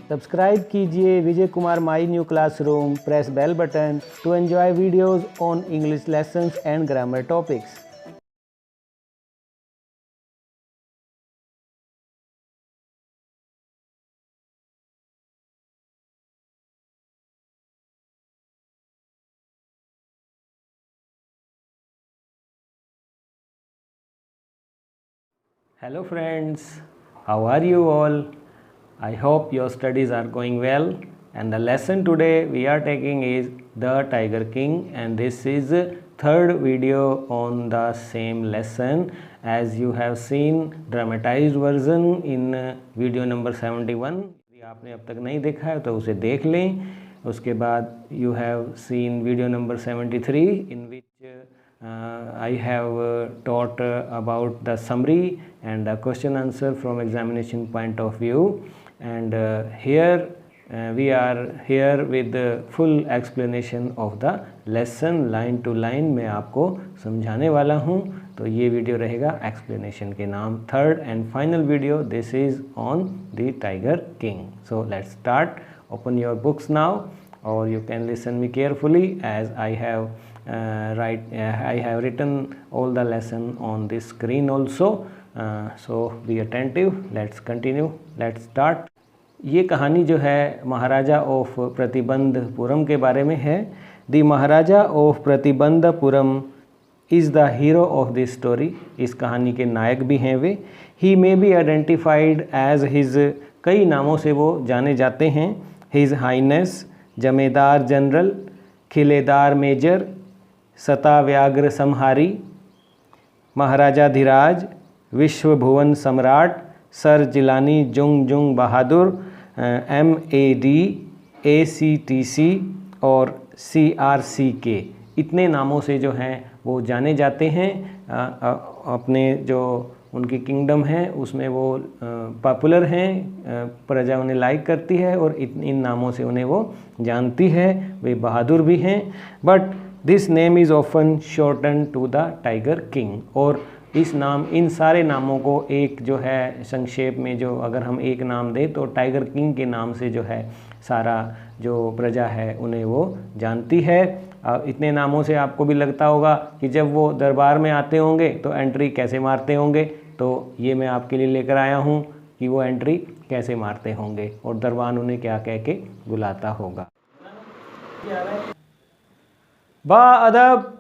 Subscribe कीजिए Vijay Kumar my new classroom, press bell button to enjoy videos on English lessons and grammar topics. Hello friends, how are you all? I hope your studies are going well, and the lesson today we are taking is The Tiger King, and this is third video on the same lesson. As you have seen dramatized version in video number 71. यदि आपने अब तक नहीं देखा है तो उसे देख लें। उसके बाद you have seen video number 73 in which I have taught about the summary and the question answer from examination point of view, and here we are here with the full explanation of the lesson line to line। मैं आपको समझाने वाला हूँ, तो ये video रहेगा explanation के नाम। Third and final video, this is on the tiger king. So let's start. Open your books now or you can listen me carefully as I have written all the lesson on this screen also, so be attentive। let's continue, let's start। ये कहानी जो है महाराजा of Pratibandapuram के बारे में है। The Maharaja of Pratibandhapuram is the hero of this story. इस कहानी के नायक भी हैं वे। He may be identified as his, कई नामों से वो जाने जाते हैं। His highness Jamedar general, Khiledar major, Satavyaghra Samhari, Maharaja Dhiraj, Vishwa Bhuvan Samrat, sir Jilani Jung Jung Bahadur, MAD, ACTC और CRCK, इतने नामों से जो हैं वो जाने जाते हैं। अपने जो उनकी किंगडम है उसमें वो पॉपुलर हैं, प्रजा उन्हें लाइक करती है और इन नामों से उन्हें वो जानती है। वे बहादुर भी हैं। But this name is often shorten to the tiger king. और इस नाम, इन सारे नामों को एक जो है संक्षेप में, जो अगर हम एक नाम दें तो टाइगर किंग के नाम से जो है सारा जो प्रजा है उन्हें वो जानती है। इतने नामों से आपको भी लगता होगा कि जब वो दरबार में आते होंगे तो एंट्री कैसे मारते होंगे, तो ये मैं आपके लिए लेकर आया हूँ कि वो एंट्री कैसे मारते होंगे और दरबार उन्हें क्या कह के बुलाता होगा। बा अदब,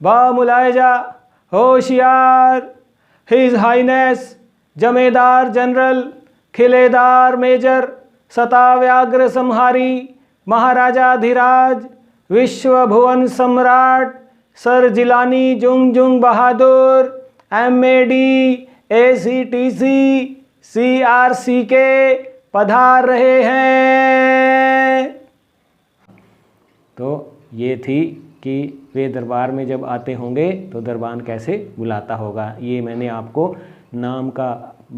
बा मुलायजा, होशियार, his highness Jamedar general, Khiledar major, Satavyaghra Samhari, Maharaja Dhiraj, Vishwa Bhuvan Samrat, sir Jilani Jung Jung Bahadur, MAD, ACTC, CRCK पधार रहे हैं। तो ये थी कि वे दरबार में जब आते होंगे तो दरबार कैसे बुलाता होगा। ये मैंने आपको नाम का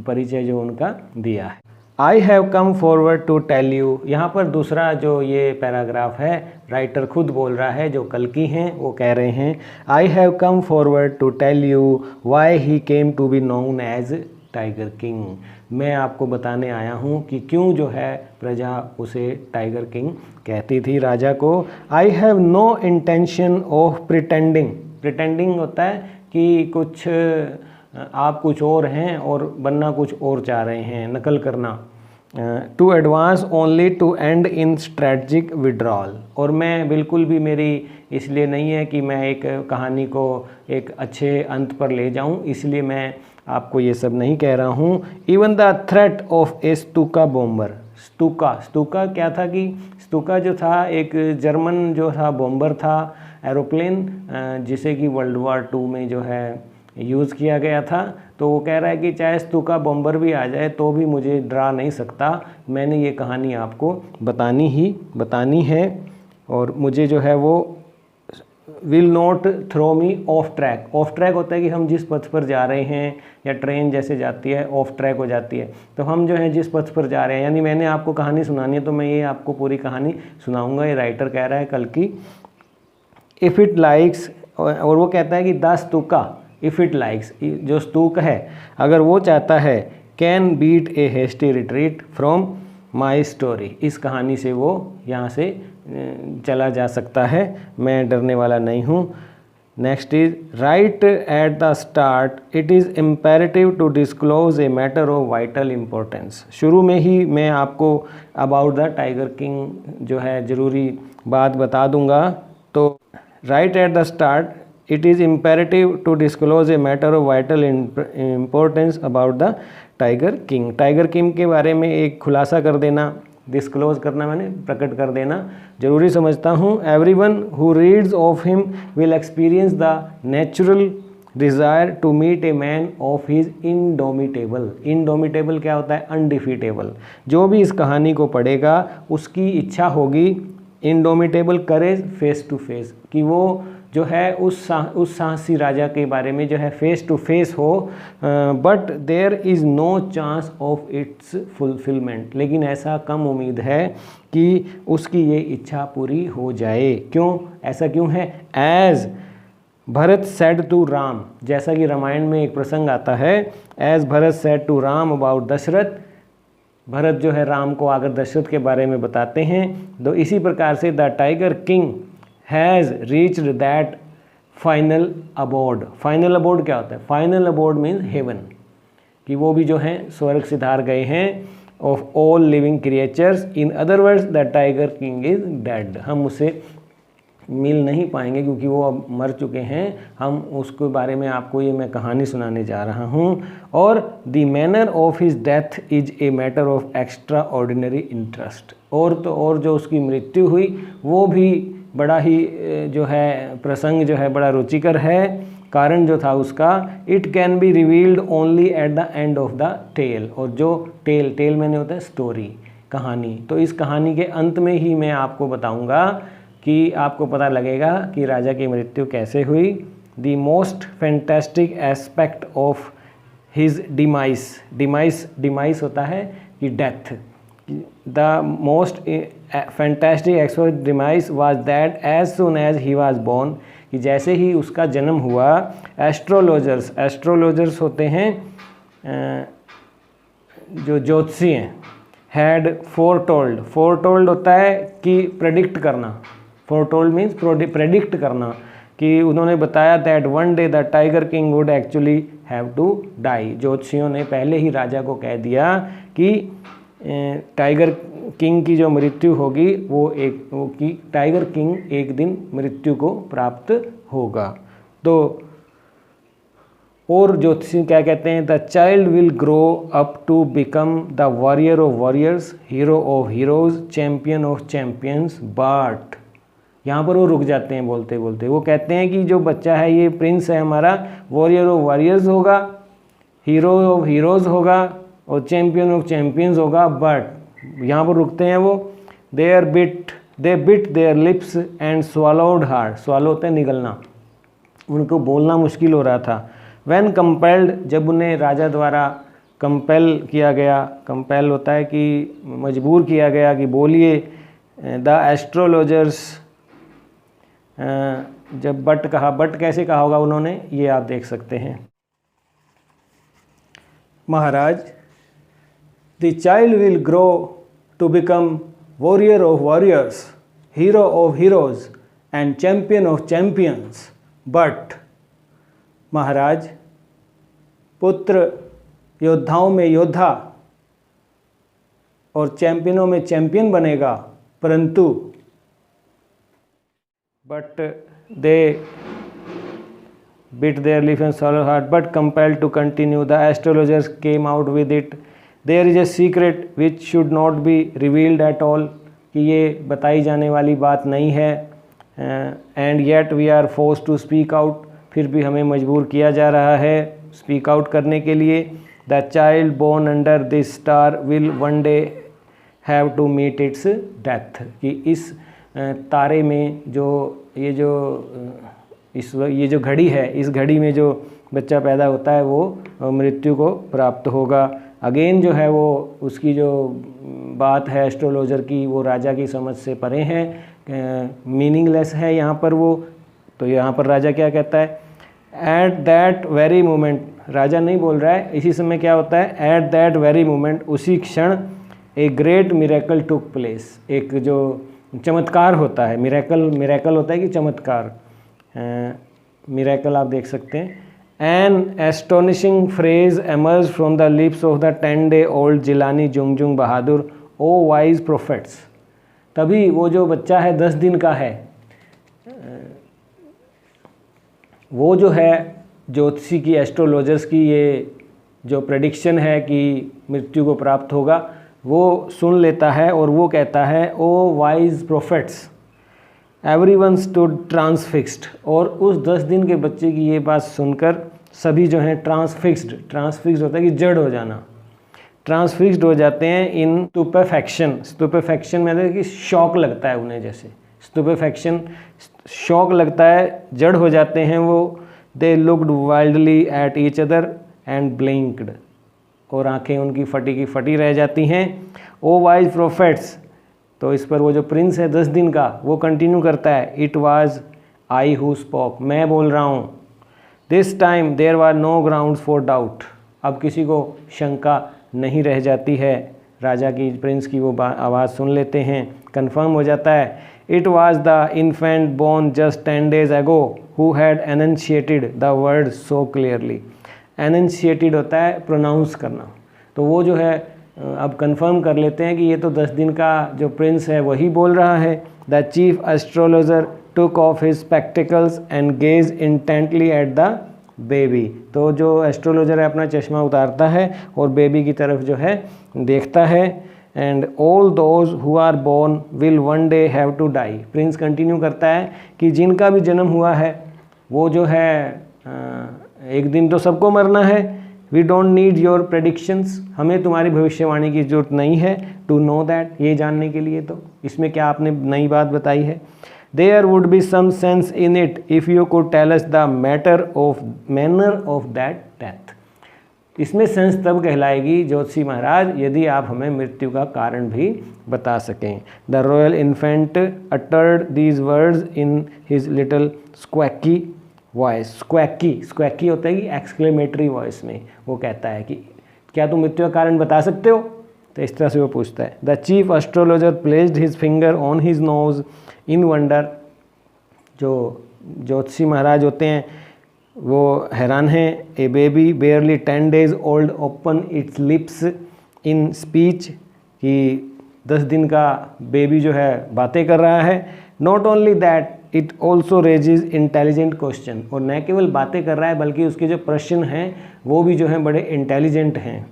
परिचय जो उनका दिया है। I have come forward to tell you, यहाँ पर दूसरा जो ये पैराग्राफ है राइटर खुद बोल रहा है, जो कल्कि हैं वो कह रहे हैं, I have come forward to tell you why he came to be known as tiger king. मैं आपको बताने आया हूँ कि क्यों जो है प्रजा उसे टाइगर किंग कहती थी, राजा को। I have no intention of pretending. Pretending होता है कि कुछ आप कुछ और हैं और बनना कुछ और चाह रहे हैं, नकल करना। To advance only to end in strategic withdrawal. और मैं बिल्कुल भी, मेरी इसलिए नहीं है कि मैं एक कहानी को एक अच्छे अंत पर ले जाऊं, इसलिए मैं आपको ये सब नहीं कह रहा हूँ। Even the threat of a Stuka bomber. Stuka क्या था कि स्टूका जो था एक जर्मन जो था बॉम्बर था, एरोप्लेन, जिसे कि वर्ल्ड वार 2 में जो है यूज़ किया गया था। तो वो कह रहा है कि चाहे स्टूका बॉम्बर भी आ जाए तो भी मुझे डरा नहीं सकता। मैंने ये कहानी आपको बतानी है और मुझे जो है वो will not throw me off track. Off track होता है कि हम जिस पथ पर जा रहे हैं, या ट्रेन जैसे जाती है ऑफ ट्रैक हो जाती है, तो हम जो है जिस पथ पर जा रहे हैं, यानी मैंने आपको कहानी सुनानी है तो मैं ये आपको पूरी कहानी सुनाऊंगा। ये राइटर कह रहा है कल्कि। इफ़ इट लाइक्स, और वो कहता है कि the Stuka, if it likes, जो स्तूक है अगर वो चाहता है, can beat a hasty retreat from my story. इस कहानी से वो यहाँ से चला जा सकता है, मैं डरने वाला नहीं हूँ। Next is right at the start it is imperative to disclose a matter of vital importance. शुरू में ही मैं आपको अबाउट द टाइगर किंग जो है ज़रूरी बात बता दूंगा। तो right at the start it is imperative to disclose a matter of vital importance about the tiger king. Tiger king के बारे में एक खुलासा कर देना, डिस्क्लोज करना मैंने प्रकट कर देना जरूरी समझता हूँ। Everyone who reads of him will experience the natural desire to meet a man of his indomitable. Indomitable क्या होता है? अनडिफीटेबल। जो भी इस कहानी को पढ़ेगा उसकी इच्छा होगी indomitable courage face to face, कि वो जो है उस साहसी राजा के बारे में जो है फेस टू फेस हो। But there is no chance of its fulfilment. लेकिन ऐसा कम उम्मीद है कि उसकी ये इच्छा पूरी हो जाए। क्यों? ऐसा क्यों है? As Bharat said to Ram, जैसा कि रामायण में एक प्रसंग आता है, as Bharat said to Ram about Dashrath. Bharat जो है राम को आकर दशरथ के बारे में बताते हैं। तो इसी प्रकार से the tiger king has reached that final abode. Final abode क्या होता है? फाइनल अबोर्ड मीन्स हेवन, कि वो भी जो हैं स्वर्ग सिधार गए हैं of all living creatures. In other words the tiger king is dead. हम उससे मिल नहीं पाएंगे क्योंकि वो अब मर चुके हैं। हम उसके बारे में आपको ये मैं कहानी सुनाने जा रहा हूँ। और the manner of his death is a matter of extra ordinary interest. और तो और जो उसकी मृत्यु हुई वो भी बड़ा ही जो है प्रसंग जो है बड़ा रुचिकर है। कारण जो था उसका, it can be revealed only at the end of the tale. और जो टेल मैंने होता है स्टोरी, कहानी। तो इस कहानी के अंत में ही मैं आपको बताऊंगा कि आपको पता लगेगा कि राजा की मृत्यु कैसे हुई। The most fantastic aspect of his demise होता है कि death. The most fantastic expect demise was that as soon as he was born, कि जैसे ही उसका जन्म हुआ, एस्ट्रोलॉजर्स होते हैं जो ज्योतिषी हैं, हैड फोरटोल्ड होता है कि प्रेडिक्ट करना। फोरटोल्ड मीन्स प्रेडिक्ट करना, कि उन्होंने बताया that one day the tiger king would actually have to die. ज्योतिषियों ने पहले ही राजा को कह दिया कि टाइगर किंग की जो मृत्यु होगी कि टाइगर किंग एक दिन मृत्यु को प्राप्त होगा। तो और ज्योतिषी क्या कहते हैं? The child will grow up to become the warrior of warriors, hero of heroes, champion of champions. But यहाँ पर वो रुक जाते हैं बोलते बोलते। वो कहते हैं कि जो बच्चा है ये प्रिंस है हमारा, वॉरियर ऑफ वॉरियर्स होगा, हीरो ऑफ हीरोज़ होगा और चैम्पियन ऑफ चैम्पियंस होगा। बट यहाँ पर रुकते हैं वो। They bit their lips and swallowed hard. Swallow होता है निगलना, उनको बोलना मुश्किल हो रहा था। व्हेन कंपेल्ड, जब उन्हें राजा द्वारा कंपेल किया गया, कंपेल होता है कि मजबूर किया गया कि बोलिए। द एस्ट्रोलॉजर्स, जब बट कहा, बट कैसे कहा होगा उन्होंने, ये आप देख सकते हैं। Maharaj, the child will grow to become warrior of warriors, hero of heroes and champion of champions. But Maharaj, पुत्र योद्धाओं में योद्धा और चैंपियनों में चैंपियन बनेगा, परंतु but they bit their lips and swallow hard, but compelled to continue. The astrologers came out with it. There is a secret which should not be revealed at all, कि ये बताई जाने वाली बात नहीं है। and yet we are forced to speak out, फिर भी हमें मजबूर किया जा रहा है स्पीक आउट करने के लिए। The child born under this star will one day have to meet its death, कि इस तारे में ये जो घड़ी है, इस घड़ी में जो बच्चा पैदा होता है वो मृत्यु को प्राप्त होगा। अगेन जो है वो उसकी जो बात है एस्ट्रोलॉजर की, वो राजा की समझ से परे है, मीनिंगलेस है यहाँ पर वो। तो यहाँ पर राजा क्या कहता है? एट दैट वेरी मोमेंट, राजा नहीं बोल रहा है, इसी समय क्या होता है? एट दैट वेरी मोमेंट, उसी क्षण a great miracle took place, एक जो चमत्कार होता है, मिरेकल होता है कि चमत्कार, मिरेकल आप देख सकते हैं। An astonishing phrase emerge from the lips of the 10-day-old Jilani Jung Jung Bahadur, O wise prophets. तभी वो जो बच्चा है 10 दिन का है, वो जो है ज्योतिषी की, एस्ट्रोलॉजर्स की ये जो प्रेडिक्शन है कि मृत्यु को प्राप्त होगा, वो सुन लेता है और वो कहता है, ओ wise prophets everyone stood transfixed. और उस 10 दिन के बच्चे की ये बात सुनकर सभी जो हैं ट्रांसफिक्स्ड होता है कि जड़ हो जाना, ट्रांसफिक्स्ड हो जाते हैं इन स्टुपेफैक्शन मतलब कि शॉक लगता है उन्हें, जैसे स्टुपेफैक्शन शॉक लगता है, जड़ हो जाते हैं वो। They looked wildly at each other and ब्लिंक्ड, और आंखें उनकी फटी की फटी रह जाती हैं। ओ वाइज प्रोफेट्स, तो इस पर वो जो प्रिंस है 10 दिन का, वो कंटिन्यू करता है, it was I who spoke, मैं बोल रहा हूँ। This time there were no grounds for doubt, अब किसी को शंका नहीं रह जाती है। राजा की, प्रिंस की वो आवाज़ सुन लेते हैं, कंफर्म हो जाता है। It was the infant born just 10 days ago who had enunciated the word so clearly. Enunciated होता है प्रोनाउंस करना, तो वो जो है अब कंफर्म कर लेते हैं कि ये तो 10 दिन का जो प्रिंस है वही बोल रहा है। The chief astrologer took off his spectacles and gauge intently at the baby, तो जो एस्ट्रोलॉजर है अपना चश्मा उतारता है और बेबी की तरफ जो है देखता है। And all those who are born will one day have to die, prince continue करता है कि जिनका भी जन्म हुआ है वो जो है एक दिन तो सबको मरना है। We don't need your predictions, हमें तुम्हारी भविष्यवाणी की जरूरत नहीं है। टू नो दैट, ये जानने के लिए, तो इसमें क्या आपने नई बात बताई है। There would be some sense in it if you could tell us the manner of that death, इसमें सेंस तब कहलाएगी ज्योतिषी महाराज यदि आप हमें मृत्यु का कारण भी बता सकें। The royal infant uttered these words in his little squeaky voice, squeaky होता है कि एक्सक्लेमेटरी वॉइस में वो कहता है कि क्या तुम मृत्यु का कारण बता सकते हो, तो इस तरह से वो पूछता है। The chief astrologer placed his finger on his nose in wonder, जो ज्योतिषी महाराज होते हैं वो हैरान हैं। A baby barely 10 days old open its lips in speech, कि 10 दिन का बेबी जो है बातें कर रहा है। Not only that it also raises intelligent question, और न केवल बातें कर रहा है बल्कि उसके जो प्रश्न हैं वो भी जो हैं बड़े इंटेलिजेंट हैं।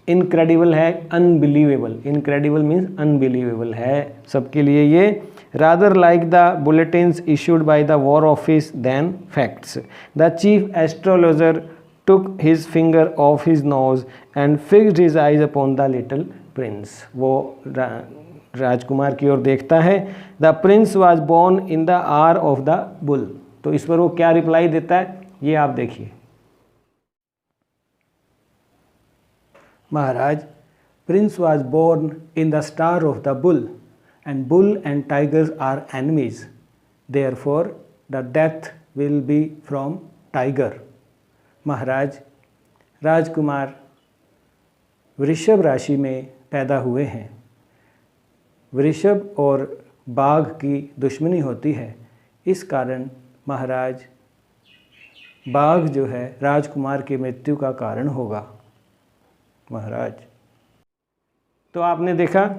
इनक्रेडिबल है अनबिलीवेबल, इनक्रेडिबल मीन्स अनबिलीवेबल है सबके लिए ये। Rather like the bulletins issued by the war office than facts. The chief astrologer took his finger off his nose and fixed his eyes upon the little prince, वो राजकुमार की ओर देखता है। The prince was born in the hour of the bull, तो इस पर वो क्या रिप्लाई देता है ये आप देखिए। Maharaj, prince was born in the star of the bull and bull and tigers are enemies, therefore the death will be from tiger. महाराज, राजकुमार वृषभ राशि में पैदा हुए हैं, वृषभ और बाघ की दुश्मनी होती है, इस कारण महाराज बाघ जो है राजकुमार की मृत्यु का कारण होगा। महाराज, तो आपने देखा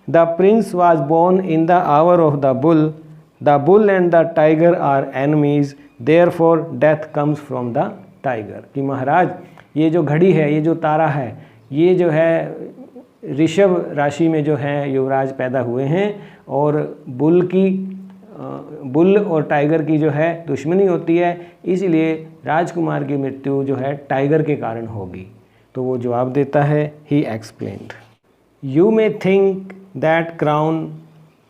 The prince was born in the hour of the bull. The bull and the tiger are enemies. Therefore, death comes from the tiger. कि महाराज ये जो घड़ी है, ये जो तारा है, ये जो है ऋषभ राशि में जो है युवराज पैदा हुए हैं, और बुल और टाइगर की जो है दुश्मनी होती है, इसलिए राजकुमार की मृत्यु जो है टाइगर के कारण होगी। तो वो जवाब देता है, he explained. You may think that crown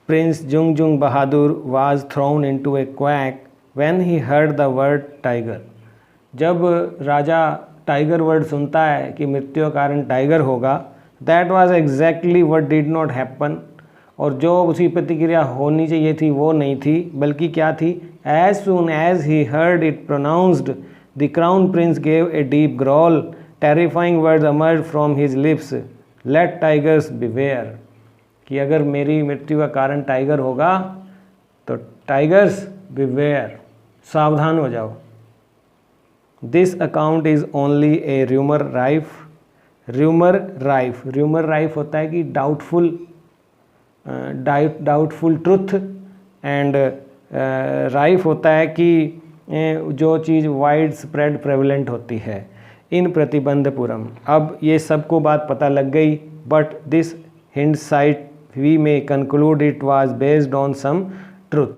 prince Jungjung Bahadur was thrown into a quack when he heard the word tiger. जब राजा टाइगर वर्ड सुनता है कि मृत्यु का कारण टाइगर होगा, that was exactly what did not happen, और जो उसी प्रतिक्रिया होनी चाहिए थी वो नहीं थी, बल्कि क्या थी, as soon as he heard it pronounced, the crown prince gave a deep growl, terrifying words emerged from his lips. Let tigers beware, कि अगर मेरी मृत्यु का कारण टाइगर होगा तो टाइगर्स बिवेयर, सावधान हो जाओ। This account is only A rumour rife, rumour rife, rumour rife होता है कि doubtful, doubtful truth, and rife होता है कि जो चीज़ वाइड स्प्रेड प्रेवलेंट होती है। इन प्रतिबंधपुरम, अब ये सबको बात पता लग गई, but this hindsight we may conclude it was based on some truth.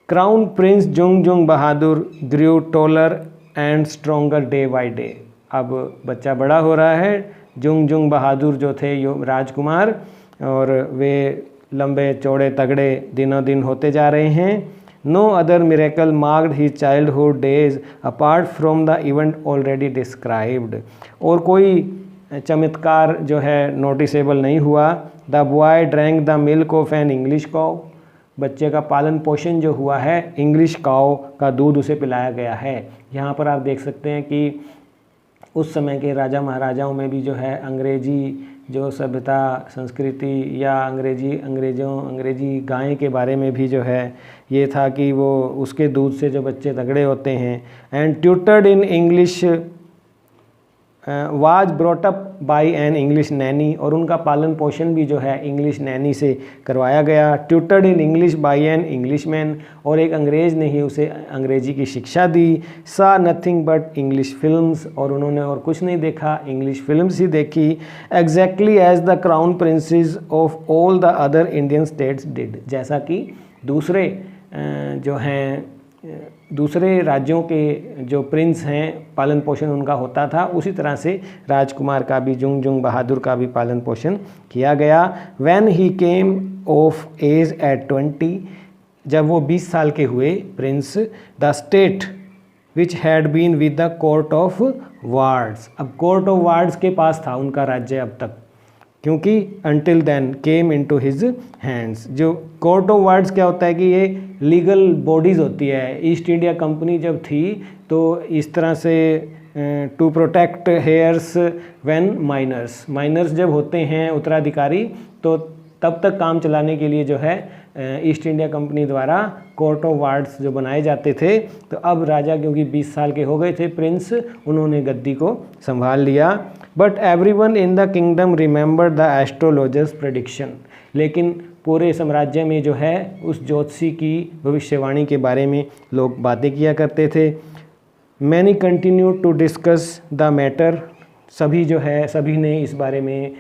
Crown prince Jung Jung Bahadur grew taller and stronger day by day. अब बच्चा बड़ा हो रहा है, जुंगजुंग बहादुर जो थे राजकुमार, और वे लंबे चौड़े तगड़े दिनों दिन होते जा रहे हैं। No other miracle marked his childhood days apart from the event already described, और कोई चमत्कार जो है नोटिसेबल नहीं हुआ। The boy drank the milk of an English cow, बच्चे का पालन पोषण जो हुआ है इंग्लिश काउ का दूध उसे पिलाया गया है। यहाँ पर आप देख सकते हैं कि उस समय के राजा महाराजाओं में भी जो है अंग्रेजी जो सभ्यता संस्कृति या अंग्रेजी गाय के बारे में भी जो है ये था कि वो उसके दूध से जो बच्चे तगड़े होते हैं। And tutored in English was brought up by an English Naini, और उनका पालन पोषण भी जो है इंग्लिश नैनी से करवाया गया। Tutored in English by an English man, और एक अंग्रेज़ ने ही उसे अंग्रेजी की शिक्षा दी। सा नथिंग बट इंग्लिश फिल्म्स, और उन्होंने और कुछ नहीं देखा, इंग्लिश फिल्म्स ही देखी। Exactly as the crown princes of all the other Indian states did, जैसा कि दूसरे जो हैं दूसरे राज्यों के जो प्रिंस हैं पालन पोषण उनका होता था, उसी तरह से राजकुमार का भी, जुंगजुंग बहादुर का भी पालन पोषण किया गया। When he came of age at 20, जब वो 20 साल के हुए prince, the state which had been with the court of wards, अब कोर्ट ऑफ वार्ड्स के पास था उनका राज्य अब तक, क्योंकि until then came into his hands. जो कोर्ट ऑफ वार्ड्स क्या होता है कि ये लीगल बॉडीज़ होती है। ईस्ट इंडिया कंपनी जब थी तो इस तरह से to protect heirs when minors जब होते हैं उत्तराधिकारी, तो तब तक काम चलाने के लिए जो है ईस्ट इंडिया कंपनी द्वारा कोर्ट ऑफ वार्ड्स जो बनाए जाते थे। तो अब राजा क्योंकि 20 साल के हो गए थे प्रिंस, उन्होंने गद्दी को संभाल लिया। But everyone in the kingdom remember the astrologers prediction, लेकिन पूरे साम्राज्य में जो है उस ज्योतिषी की भविष्यवाणी के बारे में लोग बातें किया करते थे। Many continue to discuss the matter, सभी जो है सभी ने इस बारे में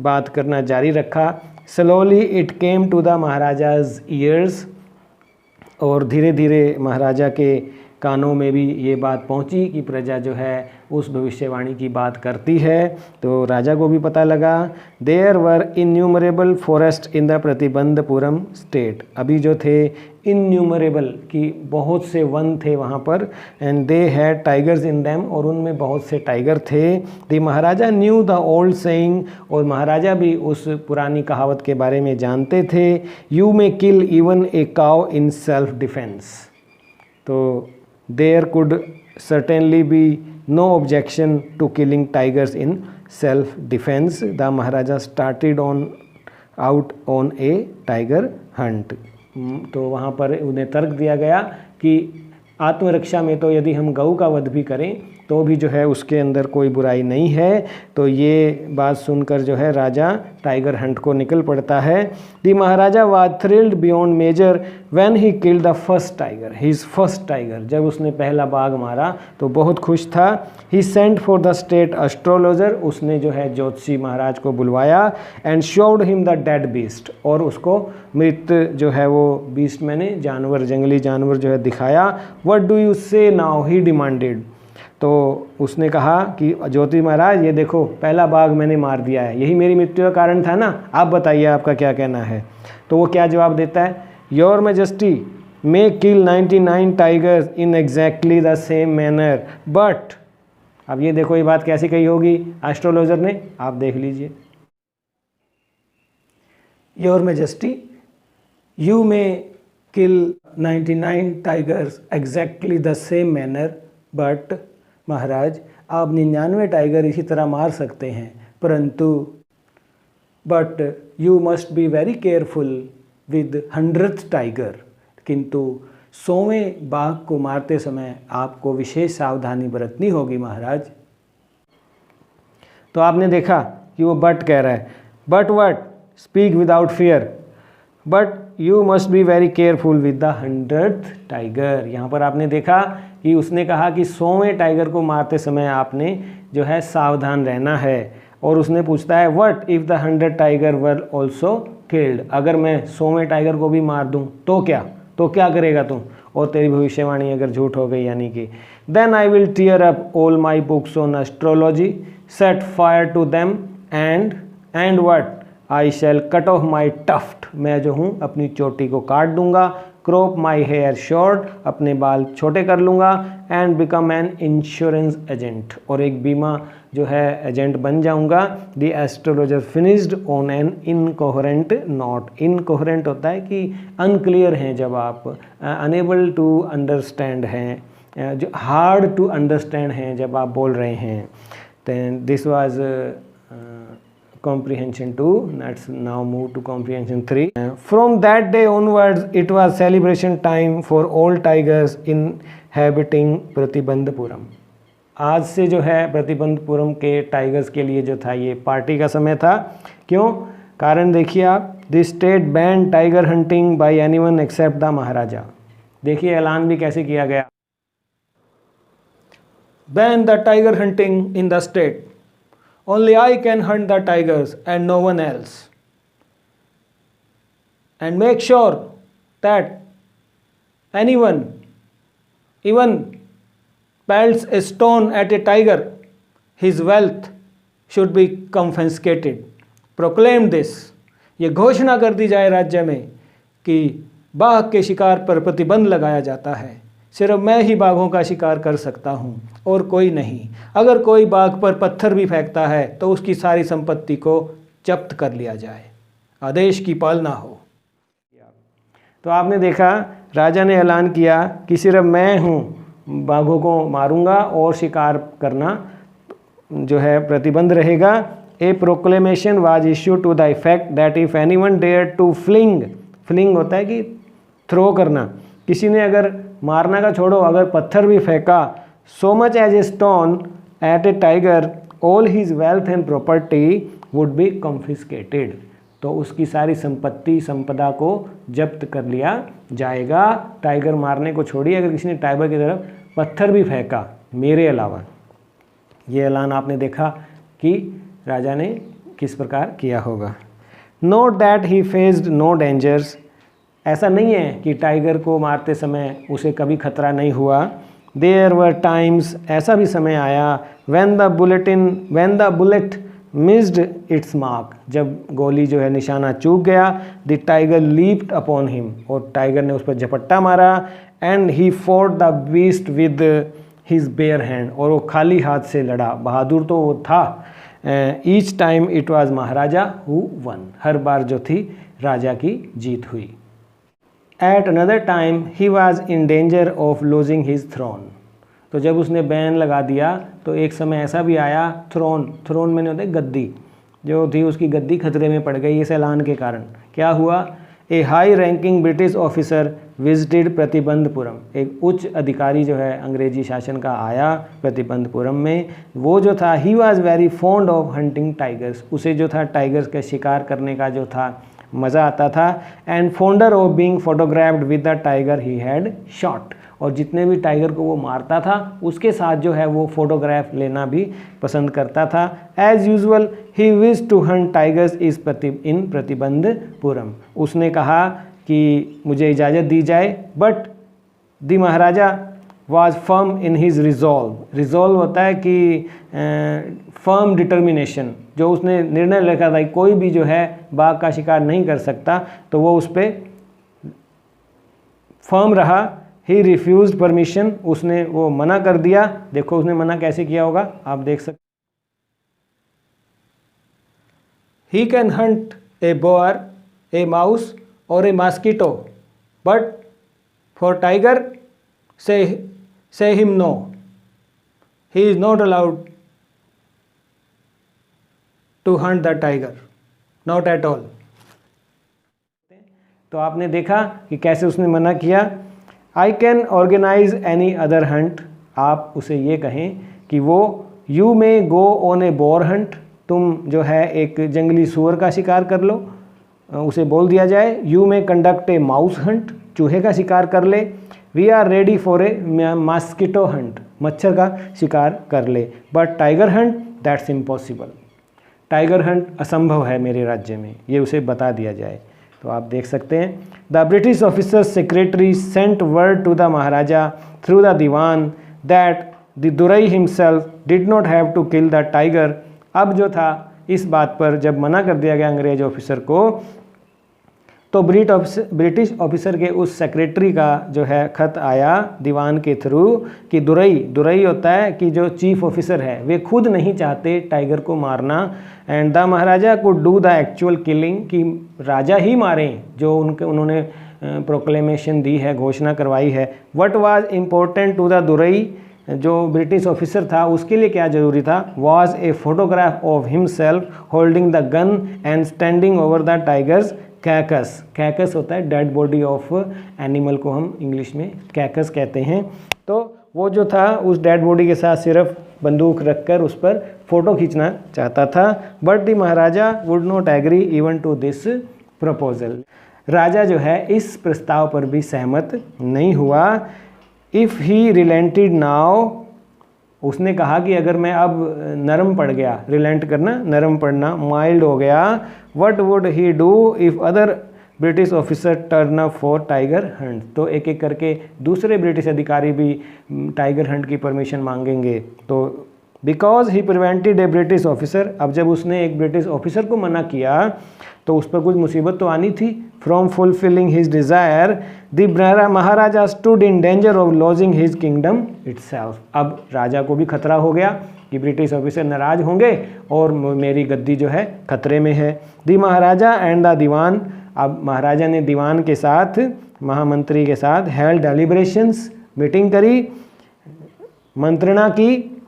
बात करना जारी रखा। Slowly it came to the Maharaja's ears, और धीरे धीरे महाराजा के कानों में भी ये बात पहुंची कि प्रजा जो है उस भविष्यवाणी की बात करती है, तो राजा को भी पता लगा। There were innumerable forest in the Pratibandapuram state, अभी जो थे इन्यूमरेबल की बहुत से वन थे वहाँ पर, and they had tigers in them, और उनमें बहुत से टाइगर थे। The Maharaja new the old saying, और महाराजा भी उस पुरानी कहावत के बारे में जानते थे। You may kill even a cow in self defence, तो there could certainly be no objection to killing tigers in self defense. The Maharaja started out on a tiger hunt. तो वहाँ पर उन्हें तर्क दिया गया कि आत्मरक्षा में तो यदि हम गऊ का वध भी करें तो भी जो है उसके अंदर कोई बुराई नहीं है। तो ये बात सुनकर जो है राजा टाइगर हंट को निकल पड़ता है। The Maharaja was thrilled beyond measure when he killed the first tiger, his first tiger, जब उसने पहला बाघ मारा तो बहुत खुश था। He sent for the state astrologer, उसने जो है ज्योतिषी महाराज को बुलवाया। And showed him the dead beast, और उसको मृत जो है वो बीस्ट मैंने जानवर, जंगली जानवर जो है दिखाया। व्हाट डू यू से नाउ, ही डिमांडेड, तो उसने कहा कि ज्योति महाराज ये देखो पहला बाघ मैंने मार दिया है, यही मेरी मृत्यु का कारण था ना, आप बताइए आपका क्या कहना है। तो वो क्या जवाब देता है, your majesty may kill 99 tigers in exactly the same manner but, अब ये देखो ये बात कैसी कही होगी एस्ट्रोलॉजर ने, आप देख लीजिए। Your majesty you may kill 99 tigers exactly the same manner but, Maharaj आप 99 टाइगर इसी तरह मार सकते हैं, परंतु but you must be very careful with 100th tiger, किंतु 100वें बाघ को मारते समय आपको विशेष सावधानी बरतनी होगी महाराज। तो आपने देखा कि वो बट कह रहा है, but what speak without fear, but you must be very careful with the 100th tiger. यहाँ पर आपने देखा कि उसने कहा कि 100वें टाइगर को मारते समय आपने जो है सावधान रहना है। और उसने पूछता है what if the 100 tiger were also killed, अगर मैं 100वें टाइगर को भी मार दूं तो क्या करेगा तुम, और तेरी भविष्यवाणी अगर झूठ हो गई यानी कि। Then I will tear up all my books on astrology, set fire to them and what I shall cut off my tuft, मैं जो हूँ अपनी चोटी को काट दूंगा, क्रॉप माई हेयर शॉर्ट, अपने बाल छोटे कर लूँगा, and become an insurance agent, और एक बीमा जो है एजेंट बन जाऊंगा। The astrologer finished on an incoherent note, incoherent होता है कि अनक्लियर हैं, जब आप अनेबल टू अंडरस्टैंड हैं, जो हार्ड टू अंडरस्टैंड हैं जब आप बोल रहे हैं। Then this was comprehension 2. Let's now move to comprehension 3. From that day onwards it was celebration time for all tigers inhabiting Pratibandapuram. आज से जो है प्रतिबंधपुरम के टाइगर्स के लिए जो था ये पार्टी का समय था। क्यों? कारण देखिए आप, this state ban tiger hunting by anyone except the Maharaja. देखिए ऐलान भी कैसे किया गया, ban the tiger hunting in the state, only I can hunt the tigers and no one else, and make sure that anyone even pelts a stone at a tiger, his wealth should be confiscated. Proclaim this, ये घोषणा कर दी जाए राज्य में कि बाघ के शिकार पर प्रतिबंध लगाया जाता है, सिर्फ मैं ही बाघों का शिकार कर सकता हूँ और कोई नहीं। अगर कोई बाघ पर पत्थर भी फेंकता है तो उसकी सारी संपत्ति को जब्त कर लिया जाए, आदेश की पालना हो। तो आपने देखा राजा ने ऐलान किया कि सिर्फ मैं हूँ बाघों को मारूंगा और शिकार करना जो है प्रतिबंध रहेगा। A proclamation was issue to the effect that if anyone dare to fling होता है कि थ्रो करना, किसी ने अगर मारना का छोड़ो अगर पत्थर भी फेंका, so much as a stone at a tiger, all his wealth and property would be confiscated, तो उसकी सारी संपदा को जब्त कर लिया जाएगा। टाइगर मारने को छोड़िए, अगर किसी ने टाइगर की तरफ पत्थर भी फेंका मेरे अलावा। ये ऐलान आपने देखा कि राजा ने किस प्रकार किया होगा। Note that he faced no dangers, ऐसा नहीं है कि टाइगर को मारते समय उसे कभी खतरा नहीं हुआ। देयर वर टाइम्स, ऐसा भी समय आया, when the bullet missed it's mark, जब गोली जो है निशाना चूक गया। The tiger leaped upon him, और टाइगर ने उस पर झपट्टा मारा। And he fought the beast with his bare hand, और वो खाली हाथ से लड़ा, बहादुर तो वो था। Each time it was Maharaja who won, हर बार जो थी राजा की जीत हुई। At another time he was in danger of losing his throne, तो जब उसने बैन लगा दिया तो एक समय ऐसा भी आया, थ्रोन में नहीं होता गद्दी जो थी, उसकी गद्दी खतरे में पड़ गई इस ऐलान के कारण। क्या हुआ? A high ranking British officer visited Pratibandhapuram, एक उच्च अधिकारी जो है अंग्रेजी शासन का आया प्रतिबंधपुरम में। वो जो था he was very fond of hunting tigers, उसे जो था टाइगर्स का शिकार करने का जो था मज़ा आता था। And fonder of being photographed with the tiger he had shot, और जितने भी टाइगर को वो मारता था उसके साथ जो है वो फोटोग्राफ लेना भी पसंद करता था। As usual he wish to hunt tigers in Pratibandapuram, उसने कहा कि मुझे इजाज़त दी जाए, but the Maharaja was firm in his resolve होता है कि फर्म डिटर्मिनेशन, जो उसने निर्णय रखा था कि कोई भी जो है बाघ का शिकार नहीं कर सकता, तो वो उस पर फर्म रहा। ही रिफ्यूज परमिशन, उसने वो मना कर दिया। देखो उसने मना कैसे किया होगा, आप देख सकते। He can hunt a boar, a mouse और a mosquito, but for tiger say him no, he is not allowed to hunt the tiger, not at all. तो आपने देखा कि कैसे उसने मना किया। I can organise any other hunt, आप उसे ये कहें कि वो you may go on a boar hunt, तुम जो है एक जंगली सूअर का शिकार कर लो, उसे बोल दिया जाए। You may conduct a mouse hunt, चूहे का शिकार कर ले। We are ready for a mosquito hunt, मच्छर का शिकार कर ले। But tiger hunt that's impossible, tiger hunt असंभव है मेरे राज्य में, ये उसे बता दिया जाए। तो आप देख सकते हैं, the British officer secretary sent word to the Maharaja through the Dewan that the Durai himself did not have to kill the tiger. अब जो था इस बात पर जब मना कर दिया गया अंग्रेज ऑफिसर को, तो ब्रिटिश ऑफिसर के उस सेक्रेटरी का जो है खत आया दीवान के थ्रू कि दुरई होता है कि जो चीफ ऑफिसर है, वे खुद नहीं चाहते टाइगर को मारना। And the Maharaja could do the actual killing, कि राजा ही मारें जो उन्होंने प्रोक्लेमेशन दी है, घोषणा करवाई है। What was important to the Durai, जो ब्रिटिश ऑफिसर था उसके लिए क्या ज़रूरी था, was a photograph of himself holding the gun and standing over the tiger's carcass. Carcass होता है डेड बॉडी ऑफ एनिमल को हम इंग्लिश में कैकस कहते हैं। तो वो जो था उस डेड बॉडी के साथ सिर्फ बंदूक रखकर उस पर फ़ोटो खींचना चाहता था। But the Maharaja would not agree even to this proposal, राजा जो है इस प्रस्ताव पर भी सहमत नहीं हुआ। इफ़ ही रिलेंटेड नाउ, उसने कहा कि अगर मैं अब नरम पड़ गया, रिलेंट करना नरम पड़ना, माइल्ड हो गया, what would he do if other British officer turn up for tiger Hunt. तो एक एक करके दूसरे ब्रिटिश अधिकारी भी टाइगर हंट की परमिशन मांगेंगे। तो because he prevented A British officer, अब जब उसने एक ब्रिटिश ऑफिसर को मना किया तो उस पर कुछ मुसीबत तो आनी थी। From fulfilling his desire the Maharaja stood in danger of lodging his kingdom itself. अब राजा को भी खतरा हो गया कि ब्रिटिश ऑफिसर नाराज होंगे और मेरी गद्दी जो है खतरे में है। द महाराजा एंड द दीवान, अब महाराजा ने दीवान के साथ, महामंत्री के साथ हेल्ड डेलिब्रेशंस, मीटिंग करी, मंत्रणा की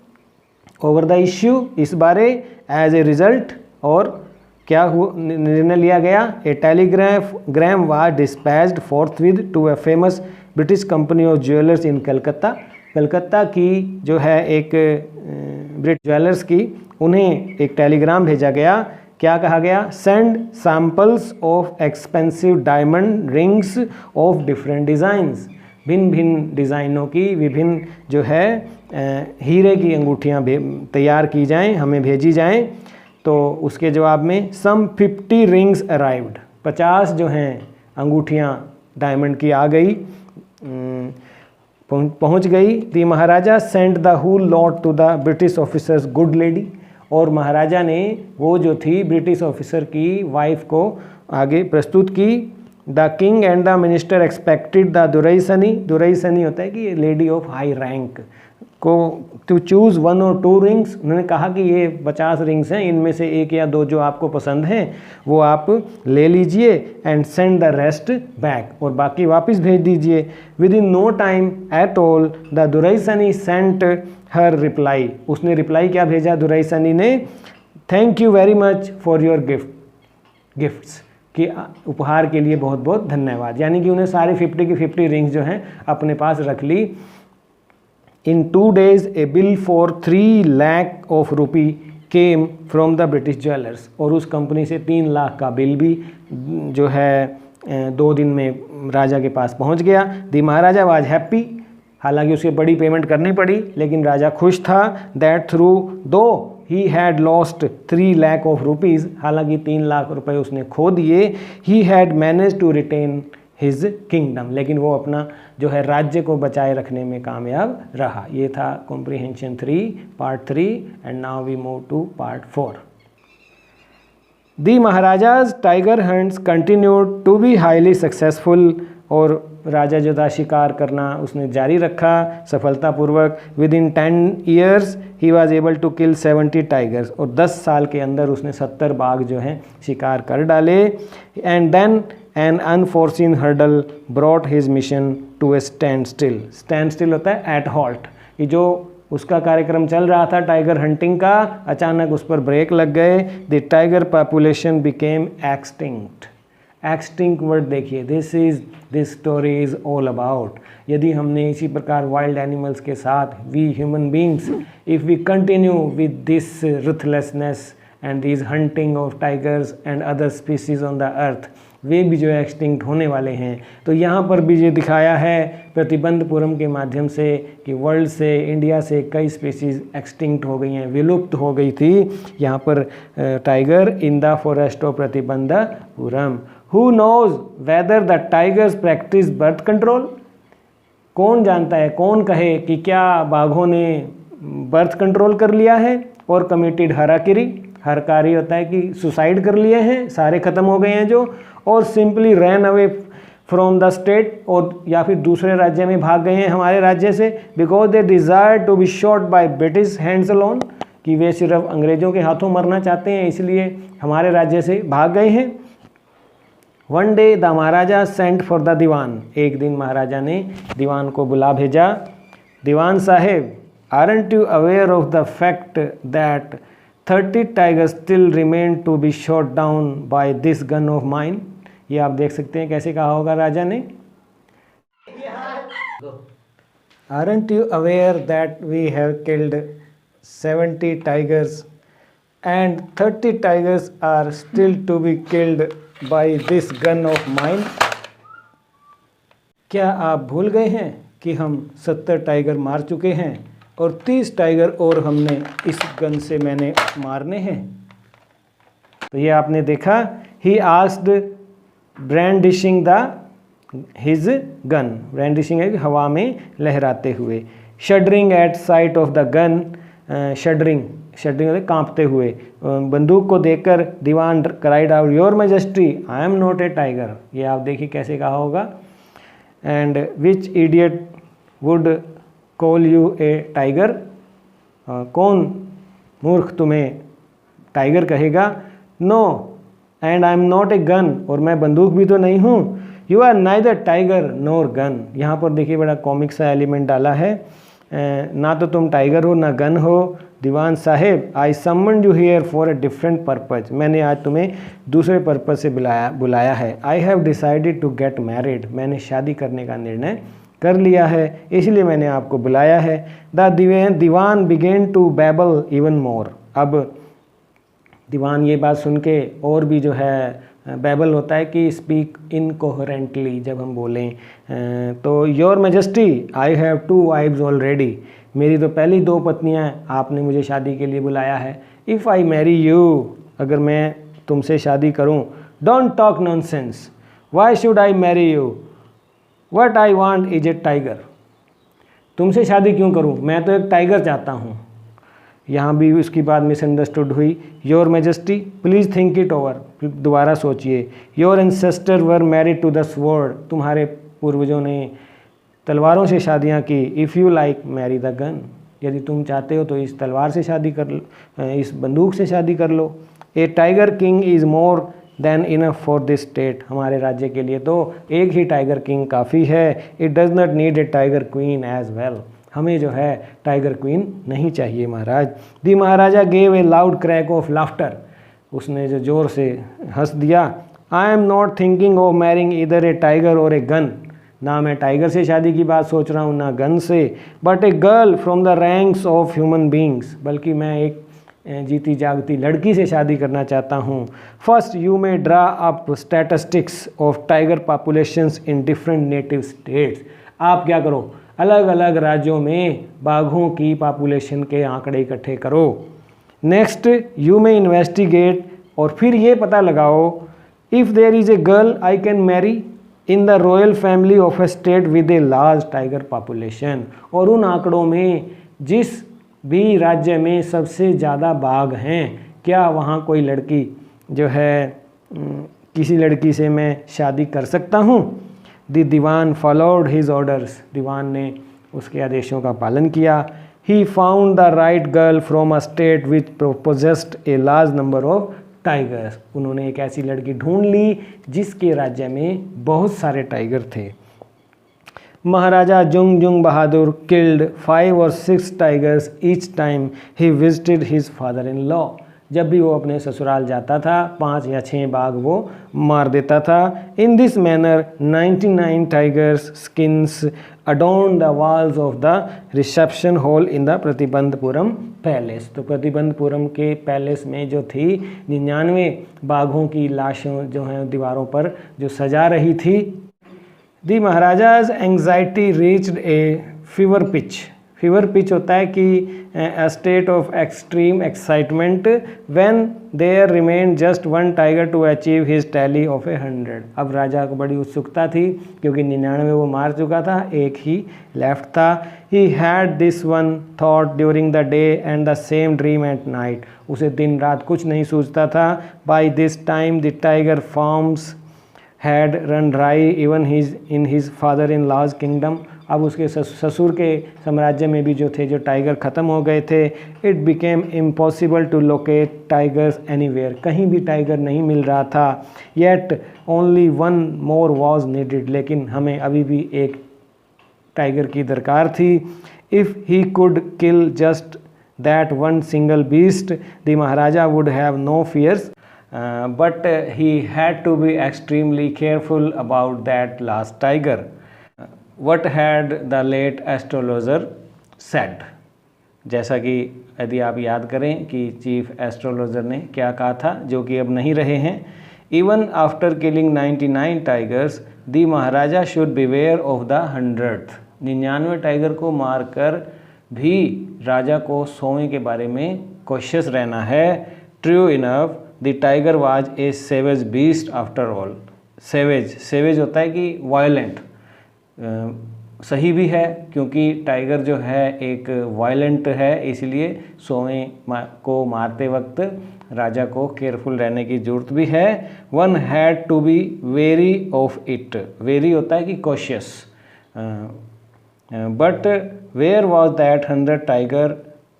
ओवर द इश्यू, इस बारे। एज ए रिजल्ट, और क्या निर्णय लिया गया, a telegram was dispatched forthwith to a famous British company of jewellers in Calcutta. Calcutta की जो है एक ब्रिटिश ज्वेलर्स की, उन्हें एक टेलीग्राम भेजा गया। क्या कहा गया, send samples of expensive diamond rings of different designs, भिन्न भिन्न डिज़ाइनों की विभिन्न जो है हीरे की अंगूठियाँ तैयार की जाएं, हमें भेजी जाएं। तो उसके जवाब में सम 50 रिंग्स अराइव्ड, 50 जो हैं अंगूठियाँ डायमंड की आ गई, पहुँच गई। The Maharaja send the whole lot to the British officer's good lady, और महाराजा ने वो जो थी ब्रिटिश ऑफिसर की वाइफ को आगे प्रस्तुत की। The king and the minister expected the duraisani, duraisani होता है कि लेडी ऑफ हाई रैंक, को टू चूज़ 1 or 2 रिंग्स। उन्होंने कहा कि ये 50 रिंग्स हैं, इनमें से 1 या 2 जो आपको पसंद हैं वो आप ले लीजिए। And send the rest back, और बाकी वापस भेज दीजिए। Within no time at all the duraisani sent her reply, उसने रिप्लाई क्या भेजा दुरईसनी ने, thank you very much for your gifts, कि उपहार के लिए बहुत बहुत धन्यवाद। यानी कि उन्हें सारे 50 की 50 रिंग्स जो हैं अपने पास रख ली। In 2 days a bill for 3 lakh of rupee came from the British jewelers, और उस कंपनी से 3 लाख का बिल भी जो है 2 दिन में राजा के पास पहुंच गया। दी महाराजा वाज हैप्पी, हालांकि उसे बड़ी पेमेंट करनी पड़ी लेकिन राजा खुश था। That through though he had lost 3 lakh of rupees, हालांकि 3 लाख रुपए उसने खो दिए। He had manage to retain his kingdom, लेकिन वो अपना जो है राज्य को बचाए रखने में कामयाब रहा। ये था comprehension 3 part 3, and now we move to part 4। The Maharaja's tiger hunts continued to be highly successful, और राजा जो था शिकार करना उसने जारी रखा सफलतापूर्वक। Within 10 years he was able to kill 70 tigers, और 10 साल के अंदर उसने 70 बाघ जो हैं शिकार कर डाले। And then an unforeseen hurdle brought his mission to a standstill. Standstill होता है एट हॉल्ट, ये जो उसका कार्यक्रम चल रहा था टाइगर हंटिंग का, अचानक उस पर ब्रेक लग गए। The tiger population became extinct. Extinct word देखिए, this story is all about. यदि हमने इसी प्रकार वाइल्ड एनिमल्स के साथ, we human beings, if we continue with this ruthlessness and this hunting of tigers and other species on the earth, वे भी जो है एक्सटिंक्ट होने वाले हैं। तो यहाँ पर भी ये दिखाया है प्रतिबंधपुरम के माध्यम से कि वर्ल्ड से, इंडिया से कई स्पीसीज एक्सटिंक्ट हो गई हैं, विलुप्त हो गई थी। यहाँ पर tiger in the forest of Pratibandapuram. Who knows whether the tigers practise birth control? कौन जानता है, कौन कहे कि क्या बाघों ने बर्थ कंट्रोल कर लिया है और कमिटेड हराकिरी? हरकारी होता है कि सुसाइड कर लिए हैं, सारे ख़त्म हो गए हैं जो, और simply ran away from the state, और या फिर दूसरे राज्य में भाग गए हैं हमारे राज्य से, because they desire to be shot by British hands alone, कि वे सिर्फ अंग्रेज़ों के हाथों मरना चाहते हैं, इसलिए हमारे राज्य से भाग गए हैं। One day the Maharaja sent for the Dewan. एक दिन महाराजा ने दीवान को बुला भेजा। Dewan Saheb, aren't you aware of the fact that 30 tigers still remain to be shot down by this gun of mine? ये आप देख सकते हैं कैसे कहा होगा राजा ने। Aren't you aware that we have killed 70 tigers and 30 tigers are still to be killed by this gun of mine? क्या आप भूल गए हैं कि हम 70 टाइगर मार चुके हैं और 30 टाइगर और हमने इस गन से मैंने मारने हैं? तो ये आपने देखा, he asked brandishing the his gun. Brandishing है हवा में लहराते हुए। Shuddering at sight of the gun, shuddering कांपते हुए, बंदूक को देखकर Dewan cried out, your majesty I am not a tiger. ये आप देखिए कैसे कहा होगा। And which idiot would call you a tiger? कौन मूर्ख तुम्हें टाइगर कहेगा? No and I am not a gun, और मैं बंदूक भी तो नहीं हूँ। You are neither tiger nor gun. यहाँ पर देखिए बड़ा कॉमिक सा एलिमेंट डाला है, ना तो तुम टाइगर हो ना गन हो। Dewan sahib, I summoned you here for a different purpose. मैंने आज तुम्हें दूसरे पर्पज से बुलाया है। I have decided to get married. मैंने शादी करने का निर्णय कर लिया है, इसलिए मैंने आपको बुलाया है। The Dewan began to babble even more. अब दीवान ये बात सुन के और भी जो है, बैबल होता है कि स्पीक इनकोहेरेंटली, जब हम बोलें, तो your majesty I have 2 wives already. मेरी तो पहली 2 पत्नियां हैं, आपने मुझे शादी के लिए बुलाया है। इफ़ आई मैरी यू, अगर मैं तुमसे शादी करूं, don't talk nonsense, why should I marry you, what I want is a tiger. तुमसे शादी क्यों करूं, मैं तो एक टाइगर चाहता हूं। यहाँ भी उसकी बात मिसअंडरस्टूड हुई। Your majesty please think it over, दोबारा सोचिए। Your ancestors were married to the sword. तुम्हारे पूर्वजों ने तलवारों से शादियाँ की। If you like marry the gun, यदि तुम चाहते हो तो इस तलवार से शादी कर लो, इस बंदूक से शादी कर लो। A tiger king is more than enough for this state. हमारे राज्य के लिए तो एक ही टाइगर किंग काफ़ी है। It does not need a tiger queen as well. हमें जो है टाइगर क्वीन नहीं चाहिए Maharaj. The Maharaja gave a loud crack of laughter. उसने जो जोर से हंस दिया। I am not thinking of marrying either a tiger और ए गन। ना मैं टाइगर से शादी की बात सोच रहा हूँ ना गन से, but a girl from the ranks of human beings. बल्कि मैं एक जीती जागती लड़की से शादी करना चाहता हूँ। First you may draw up statistics of tiger populations in different native states. आप क्या करो, अलग अलग राज्यों में बाघों की पॉपुलेशन के आंकड़े इकट्ठे करो। नेक्स्ट यू मे इन्वेस्टिगेट, और फिर ये पता लगाओ, if there is a girl I can marry in the royal family of a state with a large tiger population. और उन आंकड़ों में जिस भी राज्य में सबसे ज़्यादा बाघ हैं, क्या वहाँ कोई लड़की जो है, किसी लड़की से मैं शादी कर सकता हूँ। The Dewan followed his orders. Dewan ने उसके आदेशों का पालन किया। He found the right girl from a state which possessed a large number of tigers. उन्होंने एक ऐसी लड़की ढूंढ ली जिसके राज्य में बहुत सारे टाइगर थे। Maharaja Jungjung Bahadur killed 5 or 6 tigers each time he visited his father-in-law. जब भी वो अपने ससुराल जाता था 5 या 6 बाघ वो मार देता था. In this manner 99 tigers skins adorned the walls of the reception hall in the Pratibandapuram palace. तो प्रतिबंधपुरम के पैलेस में जो थी 99 बाघों की लाशें जो हैं दीवारों पर जो सजा रही थी. The Maharaja's anxiety reached a fever pitch. fever pitch होता है कि a state of extreme excitement when there remained just one tiger to achieve his tally of 100. अब राजा को बड़ी उत्सुकता थी क्योंकि 99 वो मार चुका था, एक ही लेफ्ट था. He had this one thought during the day and the same dream at night. उसे दिन रात कुछ नहीं सूझता था. By this time the tiger farms had run dry even in his father-in-law's kingdom. अब उसके ससुर के साम्राज्य में भी जो थे जो टाइगर ख़त्म हो गए थे. It became impossible to locate tigers anywhere. कहीं भी टाइगर नहीं मिल रहा था. Yet only one more was needed. लेकिन हमें अभी भी एक टाइगर की दरकार थी. If he could kill just that one single beast, the Maharaja would have no fears. But he had to be extremely careful about that last tiger. What had the late astrologer said? जैसा कि यदि आप याद करें कि chief astrologer ने क्या कहा था जो कि अब नहीं रहे हैं. Even after killing 99 tigers, the Maharaja should beware of the 100th. 99 tiger को मारकर भी राजा को 100वें के बारे में कॉशियस रहना है. True enough, the tiger was a savage beast after all. savage होता है कि वायलेंट. सही भी है क्योंकि टाइगर जो है एक वायलेंट है, इसलिए 100वें को मारते वक्त राजा को केयरफुल रहने की ज़रूरत भी है. One had to be wary of it. wary होता है कि cautious. But where was that 100 tiger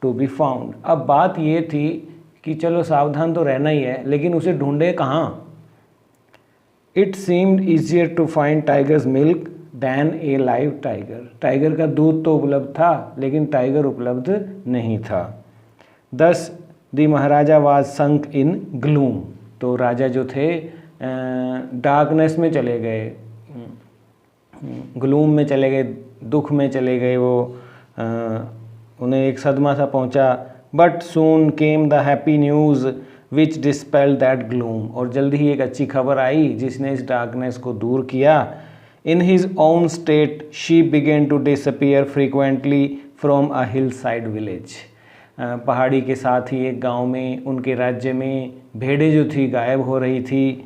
to be found? अब बात ये थी कि चलो सावधान तो रहना ही है, लेकिन उसे ढूंढे कहाँ. It seemed easier to find tiger's milk than a live tiger. Tiger का दूध तो उपलब्ध था लेकिन टाइगर उपलब्ध नहीं था. Thus the Maharaja was sunk in gloom. तो राजा जो थे डार्कनेस में चले गए, ग्लूम में चले गए, दुख में चले गए. वो उन्हें एक सदमा सा पहुंचा. But soon came the happy news which dispelled that gloom. और जल्दी ही एक अच्छी खबर आई जिसने इस डार्कनेस को दूर किया. In his own state, sheep began to disappear frequently from a hillside village. पहाड़ी के साथ ही एक गांव में उनके राज्य में भेड़ें जो थी गायब हो रही थी.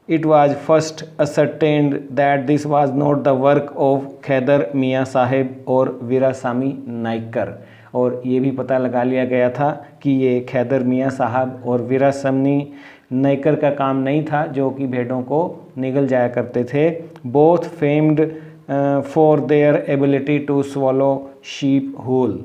It was first ascertained that this was not the work of खैदर मियाँ साहेब और वीरासामी नाइकर. और ये भी पता लगा लिया गया था कि ये खैदर मियाँ साहब और वीरासामी नाइकर का काम नहीं था जो कि भेड़ों को निगल जाया करते थे. Both famed for their ability to swallow sheep whole.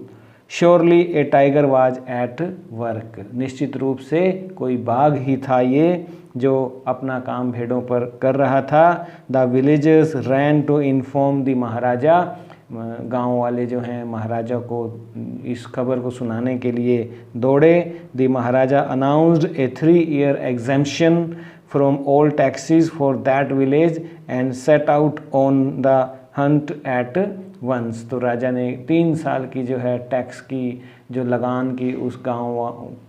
Surely a tiger was at work. निश्चित रूप से कोई बाघ ही था ये जो अपना काम भेड़ों पर कर रहा था. The villagers ran to inform the Maharaja. गांव वाले जो हैं महाराजा को इस खबर को सुनाने के लिए दौड़े. The Maharaja announced A 3-year exemption from all taxes for that village and set out on the hunt at once. तो राजा ने 3 साल की जो है टैक्स की जो लगान की उस गांव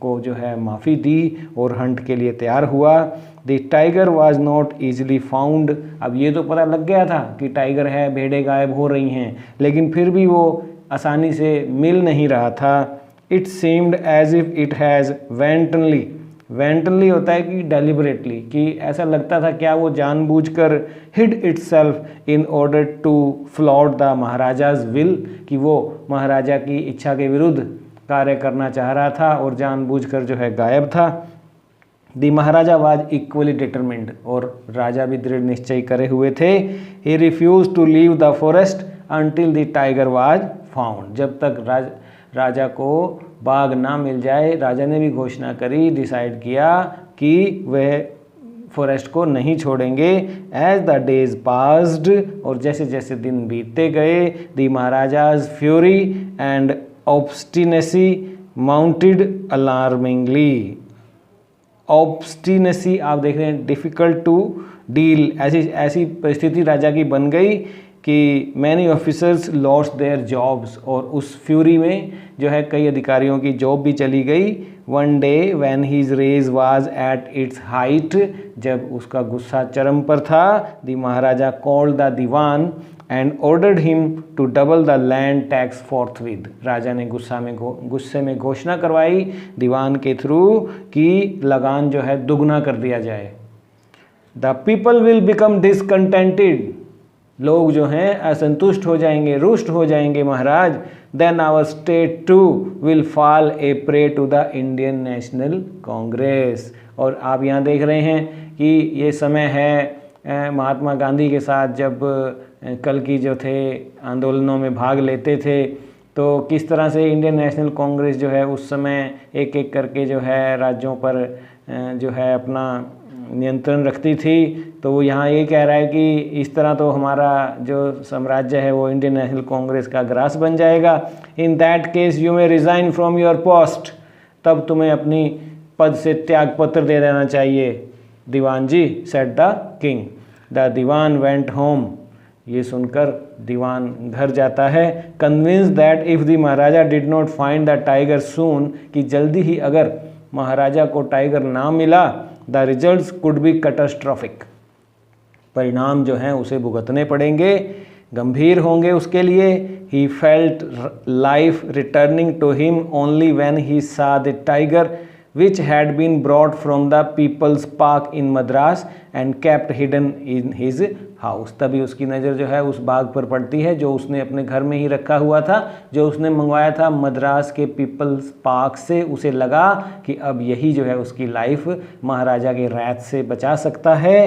को जो है माफ़ी दी और हंट के लिए तैयार हुआ. The tiger was not easily found. अब ये तो पता लग गया था कि टाइगर है, भेड़ें गायब हो रही हैं, लेकिन फिर भी वो आसानी से मिल नहीं रहा था. It seemed as if it has wantonly होता है कि डेलिबरेटली, कि ऐसा लगता था क्या वो जानबूझकर hid itself in order to flout the Maharaja's will, कि वो महाराजा की इच्छा के विरुद्ध कार्य करना चाह रहा था और जानबूझकर जो है गायब था. The Maharaja was equally determined. और राजा भी दृढ़ निश्चय करे हुए थे. He refuse to leave the forest until the tiger was found. जब तक राजा को बाघ ना मिल जाए, राजा ने भी घोषणा करी, डिसाइड किया कि वह फॉरेस्ट को नहीं छोड़ेंगे। एज द डेज पास्ड, और जैसे जैसे दिन बीतते गए, the Maharaja's fury and obstinacy mounted alarmingly. Obstinacy आप देख रहे हैं, डिफ़िकल्ट टू डील, ऐसी परिस्थिति राजा की बन गई कि many officers lost their jobs, और उस फ्यूरी में जो है कई अधिकारियों की जॉब भी चली गई। One day when his rage was at its height, जब उसका गुस्सा चरम पर था, the Maharaja called the Dewan and ordered him to double the land tax forthwith. राजा ने गुस्से में घोषणा करवाई दीवान के थ्रू कि लगान जो है दुगना कर दिया जाए। The people will become discontented, लोग जो हैं असंतुष्ट हो जाएंगे, रुष्ट हो जाएंगे Maharaj. Then our state too will fall a prey to the Indian National Congress. और आप यहाँ देख रहे हैं कि ये समय है महात्मा गांधी के साथ जब कल की जो थे आंदोलनों में भाग लेते थे, तो किस तरह से इंडियन नेशनल कांग्रेस जो है उस समय एक एक करके जो है राज्यों पर जो है अपना नियंत्रण रखती थी। तो वो यहाँ ये कह रहा है कि इस तरह तो हमारा जो साम्राज्य है वो इंडियन नेशनल कांग्रेस का ग्रास बन जाएगा। In that case you may resign from your post, तब तुम्हें अपनी पद से त्याग पत्र दे देना चाहिए Dewan ji, said the king. The Dewan went home, ये सुनकर दीवान घर जाता है। Convince that if the Maharaja did not find the tiger soon, कि जल्दी ही अगर महाराजा को टाइगर ना मिला, the results could be catastrophic, परिणाम जो हैं उसे भुगतने पड़ेंगे, गंभीर होंगे उसके लिए। He felt life returning to him only when he saw the tiger which had been brought from the People's Park in Madras and kept hidden in his house। तभी उसकी नज़र जो है उस बाघ पर पड़ती है जो उसने अपने घर में ही रखा हुआ था, जो उसने मंगवाया था मद्रास के पीपल्स पार्क से। उसे लगा कि अब यही जो है उसकी लाइफ महाराजा के रैथ से बचा सकता है।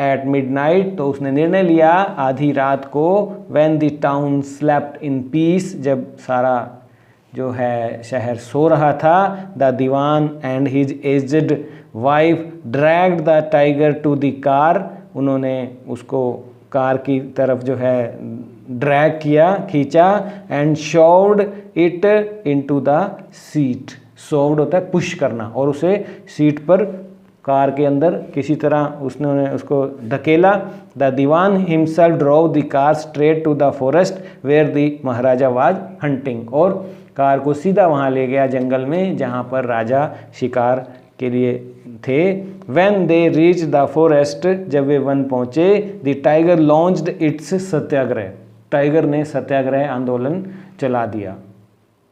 एट मिडनाइट, तो उसने निर्णय लिया आधी रात को, when the town slept in peace, जब सारा जो है शहर सो रहा था, the Dewan and his aged wife dragged the tiger to the car, उन्होंने उसको कार की तरफ जो है ड्रैग किया, खींचा, and shoved it into the seat. Shoved होता है पुश करना, और उसे सीट पर कार के अंदर किसी तरह उसने उसको धकेला। The Dewan himself drove the car straight to the forest where the Maharaja was hunting, और कार को सीधा वहाँ ले गया जंगल में जहाँ पर राजा शिकार के लिए थे। When they reach the forest, जब वे वन पहुँचे, the tiger launched it's Satyagraha, tiger ने सत्याग्रह आंदोलन चला दिया।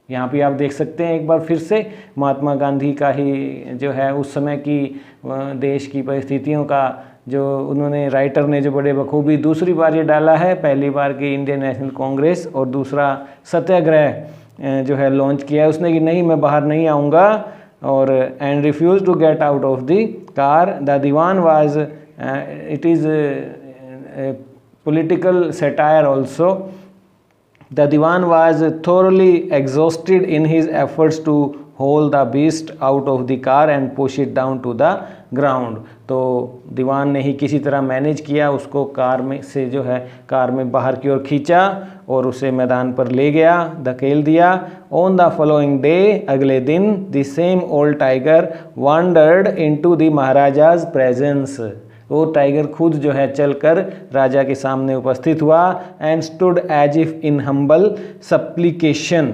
यहाँ पे आप देख सकते हैं एक बार फिर से महात्मा गांधी का ही जो है उस समय की देश की परिस्थितियों का जो उन्होंने राइटर ने जो बड़े बखूबी दूसरी बार ये डाला है, पहली बार की इंडियन नेशनल कांग्रेस और दूसरा सत्याग्रह जो है लॉन्च किया है उसने कि नहीं मैं बाहर नहीं आऊँगा, और and refuse to get out of the car. The Dewan was it is political satire also. The Diwan was thoroughly exhausted in his efforts to haul the beast out of the car and push it down to the ground. तो दीवान ने ही किसी तरह manage किया, उसको car में से जो है कार में बाहर की ओर खींचा और उसे मैदान पर ले गया, धकेल दिया। ऑन द फॉलोइंग डे, अगले दिन, the same old tiger wandered into the Maharaja's presence, वो टाइगर खुद जो है चलकर राजा के सामने उपस्थित हुआ। And stood as if in humble supplication,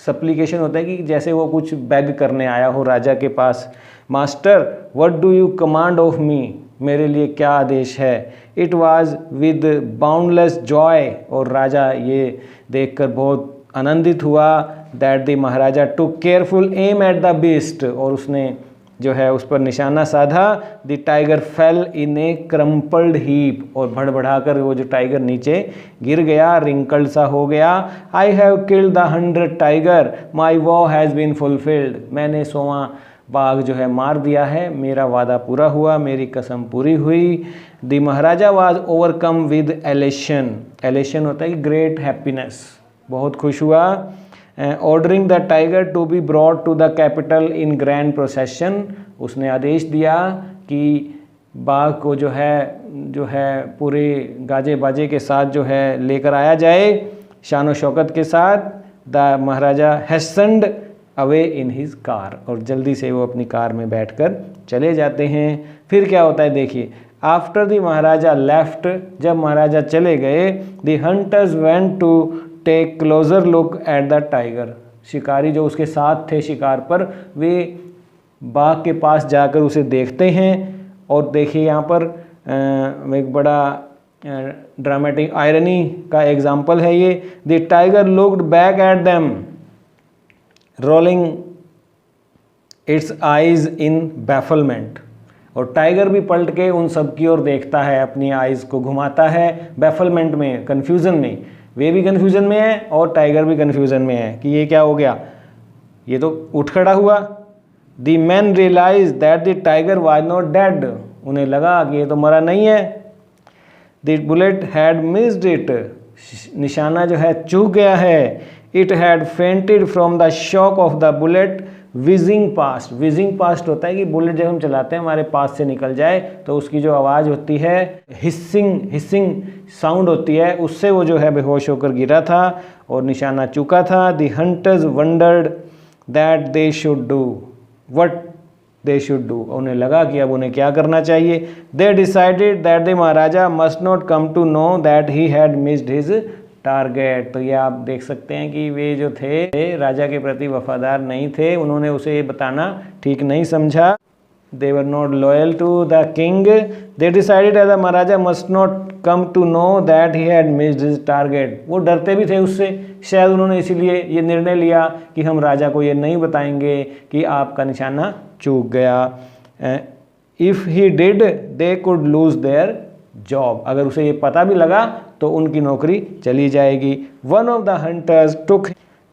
supplication होता है कि जैसे वो कुछ बेग करने आया हो राजा के पास। Master what do you command of me, मेरे लिए क्या आदेश है। It was with boundless joy, और राजा ये देखकर बहुत आनंदित हुआ। That the Maharaja took careful aim at the beast, और उसने जो है उस पर निशाना साधा। The tiger fell in a crumpled heap, और भड़बड़ाकर वो जो टाइगर नीचे गिर गया, रिंकल्ड सा हो गया। I have killed the 100 tiger, my vow has been fulfilled, मैंने 100वां बाघ जो है मार दिया है, मेरा वादा पूरा हुआ, मेरी कसम पूरी हुई। The Maharaja was overcome with elation, elation होता है कि ग्रेट हैप्पीनेस, बहुत खुश हुआ। Ordering the tiger to be brought to the capital in grand procession, उसने आदेश दिया कि बाघ को जो है पूरे गाजे बाजे के साथ जो है लेकर आया जाए, शान शौकत के साथ। The Maharaja hastened away in his car, और जल्दी से वो अपनी कार में बैठकर चले जाते हैं। फिर क्या होता है देखिए, आफ्टर द महाराजा लेफ्ट, जब महाराजा चले गए, the hunters went to take closer look at the tiger, शिकारी जो उसके साथ थे शिकार पर, वे बाघ के पास जाकर उसे देखते हैं। और देखिए यहाँ पर एक बड़ा ड्रामेटिक आयरनी का एग्जाम्पल है ये। The tiger looked back at them rolling its eyes in bafflement, और टाइगर भी पलट के उन सब की ओर देखता है, अपनी आइज़ को घुमाता है बैफलमेंट में, कन्फ्यूज़न में। वे भी कन्फ्यूज़न में है और टाइगर भी कन्फ्यूज़न में है कि ये क्या हो गया, ये तो उठ खड़ा हुआ। The man realise that the tiger was not dead, उन्हें लगा कि ये तो मरा नहीं है। The bullet had missed it, निशाना जो है चूक गया है। It had fainted from the shock of the bullet whizzing past, whizzing past होता है कि बुलेट जब हम चलाते हैं हमारे पास से निकल जाए तो उसकी जो आवाज़ होती है हिसिंग साउंड होती है, उससे वो जो है बेहोश होकर गिरा था और निशाना चूका था। The hunters wondered that they should do what they should do, उन्हें लगा कि अब उन्हें क्या करना चाहिए। They decided that the Maharaja must not come to know that he had missed his target. तो ये आप देख सकते हैं कि वे जो थे राजा के प्रति वफादार नहीं थे, उन्होंने उसे ये बताना ठीक नहीं समझा। They were not loyal to the king. They decided as the Maharaja must not come to know that he had missed his target, वो डरते भी थे उससे, शायद उन्होंने इसीलिए ये निर्णय लिया कि हम राजा को ये नहीं बताएंगे कि आपका निशाना चूक गया। If he did they could lose their job, अगर उसे ये पता भी लगा तो उनकी नौकरी चली जाएगी। One of the hunters took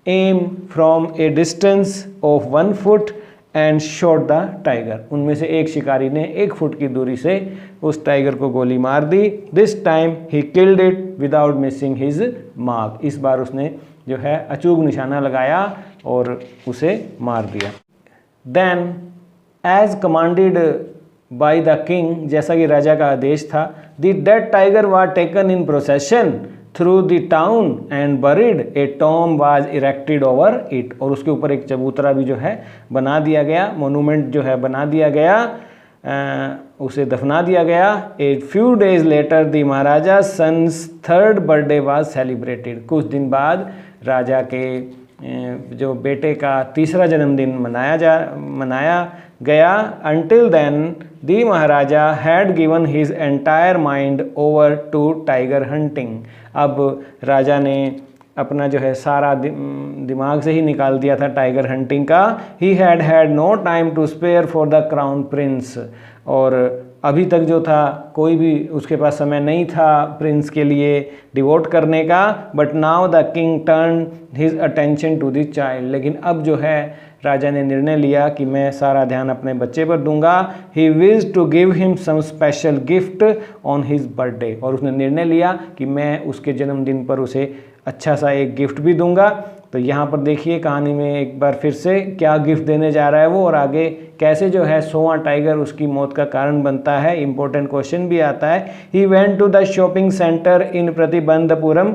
am from A distance of 1 foot and shot the tiger, उनमें से एक शिकारी ने 1 फुट की दूरी से उस टाइगर को गोली मार दी। This time he killed it without missing his mark, इस बार उसने जो है अचूक निशाना लगाया और उसे मार दिया। Then as commanded by the king, जैसा कि राजा का आदेश था, the dead tiger was taken in procession through the town and buried, a tomb was erected over it, और उसके ऊपर एक चबूतरा भी जो है बना दिया गया, मोनूमेंट जो है बना दिया गया, उसे दफना दिया गया। A few days later the Maharaja sons 3rd birthday was celebrated, कुछ दिन बाद राजा के जो बेटे का 3रा जन्मदिन मनाया गया। Until then, the Maharaja had given his entire mind over to tiger hunting, अब राजा ने अपना जो है सारा दिमाग से ही निकाल दिया था टाइगर हंटिंग का। He had had no time to spare for the crown prince, और अभी तक जो था कोई भी उसके पास समय नहीं था प्रिंस के लिए डिवोट करने का। But now the king turn his attention to the child, लेकिन अब जो है राजा ने निर्णय लिया कि मैं सारा ध्यान अपने बच्चे पर दूंगा। He wish to give him some special gift on his birthday, और उसने निर्णय लिया कि मैं उसके जन्मदिन पर उसे अच्छा सा एक गिफ्ट भी दूंगा। तो यहाँ पर देखिए कहानी में एक बार फिर से क्या गिफ्ट देने जा रहा है वो, और आगे कैसे जो है 100वां टाइगर उसकी मौत का कारण बनता है, इंपॉर्टेंट क्वेश्चन भी आता है। He went to the shopping centre in Pratibandapuram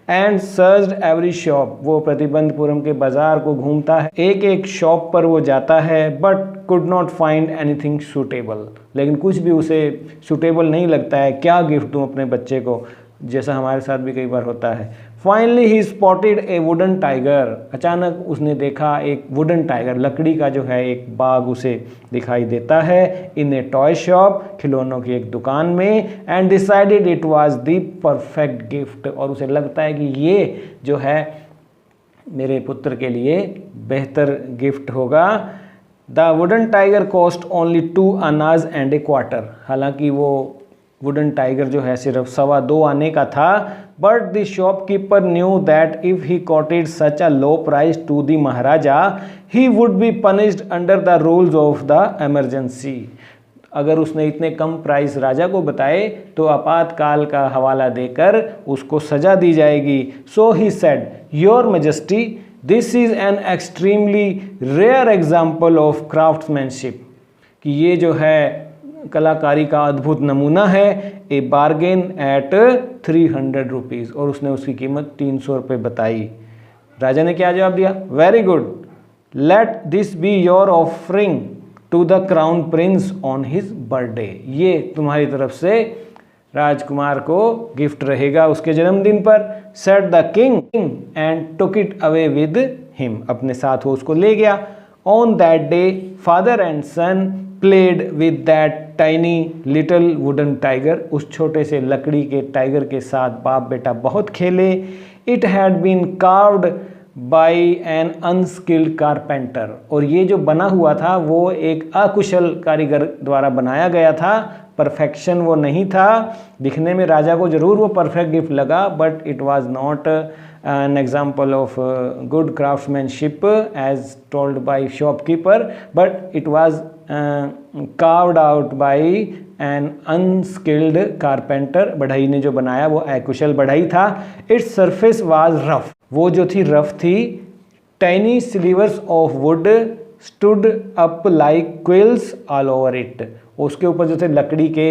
and searched every shop, वो प्रतिबंधपुरम के बाजार को घूमता है, एक एक शॉप पर वो जाता है, but could not find anything suitable, लेकिन कुछ भी उसे सूटेबल नहीं लगता है, क्या गिफ्ट दूँ अपने बच्चे को, जैसा हमारे साथ भी कई बार होता है। Finally he spotted A wooden tiger, अचानक उसने देखा एक वुडन टाइगर, लकड़ी का जो है एक बाघ उसे दिखाई देता है, इन ए टॉय शॉप, खिलौनों की एक दुकान में, and decided it was the perfect gift, और उसे लगता है कि ये जो है मेरे पुत्र के लिए बेहतर गिफ्ट होगा। The wooden tiger cost only 2 आनाज एंड ए क्वार्टर, हालांकि वो वुडन टाइगर जो है सिर्फ 2.25 आने का था, but the shopkeeper knew that if he quoted such a low price to the Maharaja he would be punished under the rules of the emergency, अगर उसने इतने कम प्राइस राजा को बताए तो आपातकाल का हवाला देकर उसको सजा दी जाएगी। So he said, your majesty, this is an extremely rare example of craftsmanship, कि ये जो है कलाकारी का अद्भुत नमूना है। ए बार्गेन एट 300 रुपीज़, और उसने उसकी कीमत 300 रुपये बताई। राजा ने क्या जवाब दिया? Very good, let this be your offering to the crown prince on his birthday. ये तुम्हारी तरफ से राजकुमार को गिफ्ट रहेगा उसके जन्मदिन पर। Said the king and took it away with him, अपने साथ वो उसको ले गया। On that day father and son played with that tiny little wooden tiger, उस छोटे से लकड़ी के टाइगर के साथ बाप बेटा बहुत खेले। It had been carved by an unskilled carpenter, और ये जो बना हुआ था वो एक अकुशल कारीगर द्वारा बनाया गया था, परफेक्शन वो नहीं था। दिखने में राजा को जरूर वो परफेक्ट गिफ्ट लगा, but it was not an example of good craftsmanship as told by shopkeeper, but it was carved out by an unskilled carpenter। बढ़ई ने जो बनाया वो अकुशल बढ़ई था। its surface was rough, वो जो थी रफ थी। tiny slivers of wood stood up like quills all over it, उसके ऊपर जो थे लकड़ी के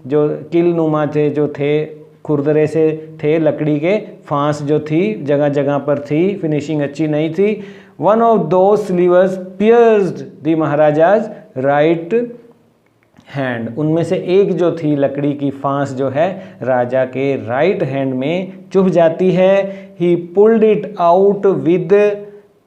जो किल नुमा थे, जो थे खुरदरे से थे लकड़ी के, फांस जो थी जगह जगह पर थी, फिनिशिंग अच्छी नहीं थी। वन ऑफ दो slivers pierced the Maharaja's right hand, उनमें से एक जो थी लकड़ी की फांस जो है राजा के राइट हैंड में चुभ जाती है। ही pulled it out with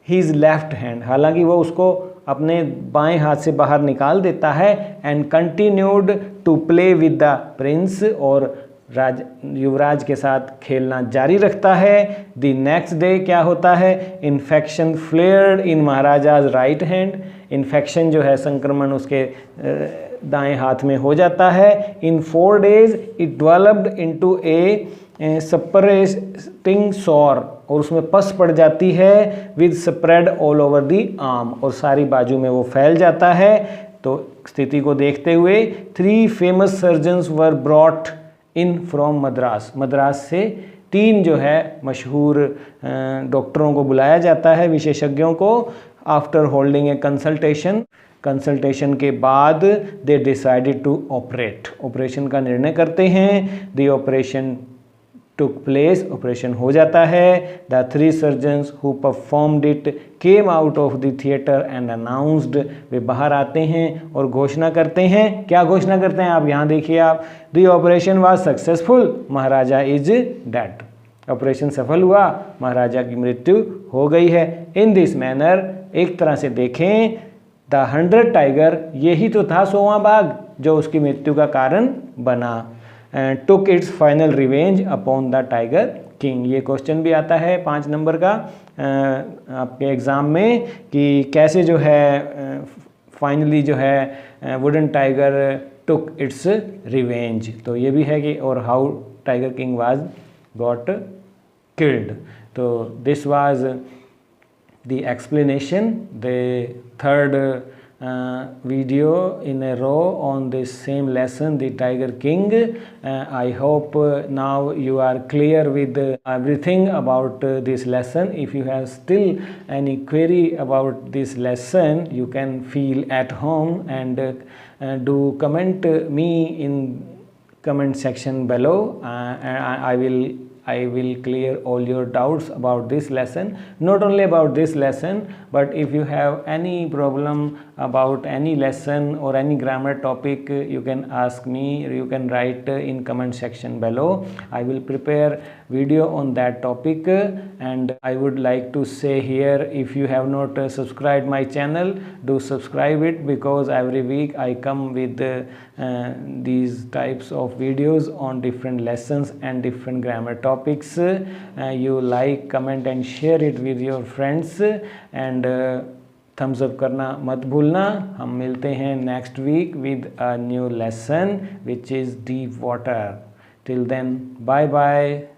his left hand, हालांकि वो उसको अपने बाएं हाथ से बाहर निकाल देता है। And continued to play with the prince, और युवराज के साथ खेलना जारी रखता है। द नेक्स्ट डे क्या होता है? इन्फेक्शन फ्लेयर्ड इन महाराजाज राइट हैंड, इन्फेक्शन जो है संक्रमण उसके दाएं हाथ में हो जाता है। In 4 days it developed into a suppurating sore, और उसमें पस पड़ जाती है। With spread all over the arm, और सारी बाजू में वो फैल जाता है। तो स्थिति को देखते हुए 3 famous surgeons were brought in from Madras, Madras से 3 जो है मशहूर डॉक्टरों को बुलाया जाता है, विशेषज्ञों को। आफ्टर होल्डिंग ए कंसल्टेशन के बाद they decided to operate, operation का निर्णय करते हैं। The operation took place, operation हो जाता है। The 3 surgeons who performed it came out of the theatre and announced, वे बाहर आते हैं और घोषणा करते हैं। क्या घोषणा करते हैं आप यहाँ देखिए आप? The operation was successful, Maharaja is dead, operation सफल हुआ, महाराजा की मृत्यु हो गई है। इन दिस मैनर, एक तरह से देखें द 100 टाइगर, यही तो था 100वां बाघ जो उसकी मृत्यु का कारण बना। Took its final revenge upon the tiger king, ये क्वेश्चन भी आता है 5 नंबर का आपके एग्ज़ाम में, कि कैसे जो है फाइनली जो है wooden tiger took its revenge. तो ये भी है कि और how tiger king was got killed. तो this was the explanation, the third video in a row on this same lesson, the Tiger King. I hope now you are clear with everything about this lesson. If you have still any query about this lesson, you can feel at home and do comment me in comment section below. I will clear all your doubts about this lesson. Not only about this lesson, but if you have any problem about any lesson or any grammar topic, you can ask me, or you can write in comment section below. I will prepare video on that topic. And I would like to say here, if you have not subscribed my channel, do subscribe it, because every week I come with these types of videos on different lessons and different grammar topics. You like, comment and share it with your friends, and thumbs up करना मत भूलना। हम मिलते हैं next week with a new lesson which is deep water. Till then, bye bye.